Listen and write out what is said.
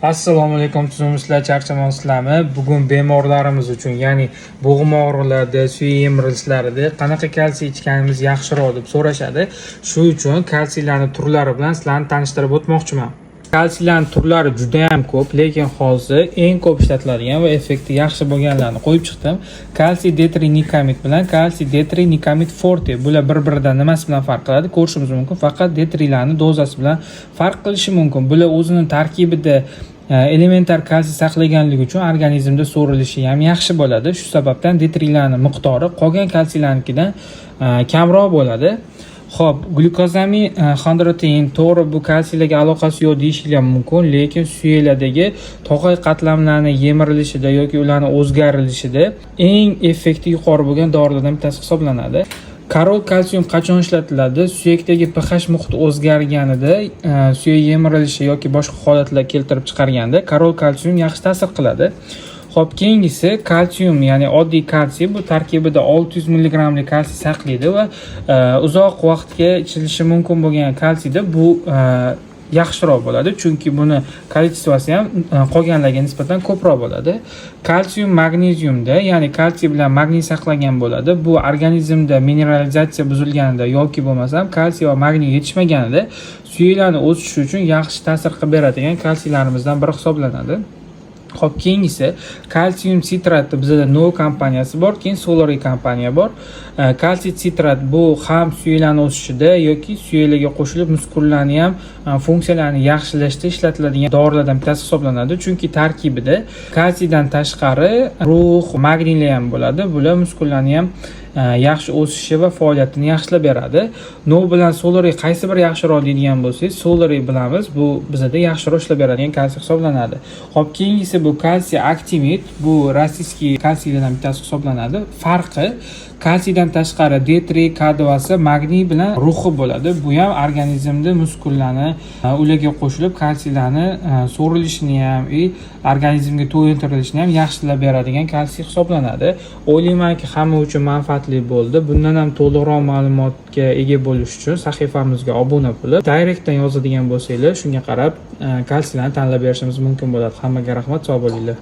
Assalomu alaykum, tuzumlar, charchamoqsizlarmi? Bugun bemorlarimiz uchun, ya'ni bo'g'im og'riqlarida, suyak yemirilishlarida qanaqa kalsiy ichganimiz yaxshiroq deb so'rashadi. Shu uchun kalsiylarning turlari bilan sizlarni tanishtirib o'tmoqchiman. Kalsiylarning turlari juda ham ko'p, lekin hozir eng ko'p ishlatiladigan va effekti yaxshi bo'lganlarni qo'yib chiqdim. Kalsiy detrinikamid bilan kalsiy detrinikamid forte. Bular bir-biridan nimasi bilan farq qiladi? Ko'rishimiz mumkin. Faqat detrilarning dozasi bilan farq qilishi mumkin. Bular o'zining tarkibida elementar kalsiy saqlaganligi uchun organizmda so'rilishi ham yaxshi bo'ladi. Shu sababdan detrilarning miqdori qolgan kalsiylarnikidan kamroq bo'ladi. Xo'p, glyukozamin xondrotein to'g'ri bu kalsiylarga aloqasi yo'q deyishinglar mumkin, lekin suyaklardagi tog'ay qatlamlarning yemirilishida yoki ularning o'zgarilishida eng effekti yuqori bo'lgan dorilardan bittasi hisoblanadi. Karol kalsium qachon ishlatiladi? Suyakdagi pH muhiti o'zgarganida, suyak yemirilishi yoki boshqa holatlar keltirib chiqarganda karol kalsium yaxshi ta'sir qiladi. Xo'p, keyingisi kalsium, ya'ni oddiy kalsiy, bu tarkibida 600 mg lik kalsiy saqlaydi va uzoq vaqtga ichilishi mumkin bo'lgan kalsiyda bu yaxshiroq bo'ladi, chunki buni kolичествоsi ham qolganlarga nisbatan ko'proq bo'ladi. Kalsium magneziumda, ya'ni kalsiy bilan magniy saqlagan bo'ladi. Bu organizmda mineralizatsiya buzilganida yoki bo'lmasam kalsiy va magniy yetishmaganida suyaklarning o'sishi uchun yaxshi ta'sir qilib beradigan kalsiylarimizdan biri hisoblanadi. Xo'p, keyingisi kalsium sitratda bizda No kompaniyasi bor, keyin Solari kompaniya bor. Kalsiy sitrat bu ham suyaklarning o'sishida yoki suyaklarga qo'shilib muskullarni ham funksiyalarini yaxshilashda ishlatiladigan dorilardan bittasi hisoblanadi, chunki tarkibida kalsiydan tashqari rux, magniylar ham bo'ladi. Bular muskullarni ham yaxshi o'sishi va faoliyatini yaxshilab beradi. No bilan Solari qaysi biri yaxshiroq deydigan bo'lsangiz, Solari bilamiz, bu bizda yaxshiroq ishlab beradigan kalsiy hisoblanadi. Xo'p, keyingisi bu kalsiy aktimid, bu rossiyskiy kalsiylardan bittasi hisoblanadi. Farqi kalsiydan tashqari D3, K2 magniy bilan ruhi bo'ladi. Bu ham organizmda muskullarni ularga qo'shilib kalsiylarni so'rilishini ham, organizmga to'yintirilishini ham yaxshilab beradigan kalsiy hisoblanadi. O'ylaymanki, hamma uchun manfaatli bo'ldi. Bundan ham to'liqroq ma'lumotga ega bo'lish uchun sahifamizga obuna bo'lib, direktdan yozadigan bo'lsanglar, shunga qarab kalsiylarni tanlab berishimiz mumkin bo'ladi. Hammaga rahmat, sog' bo'linglar.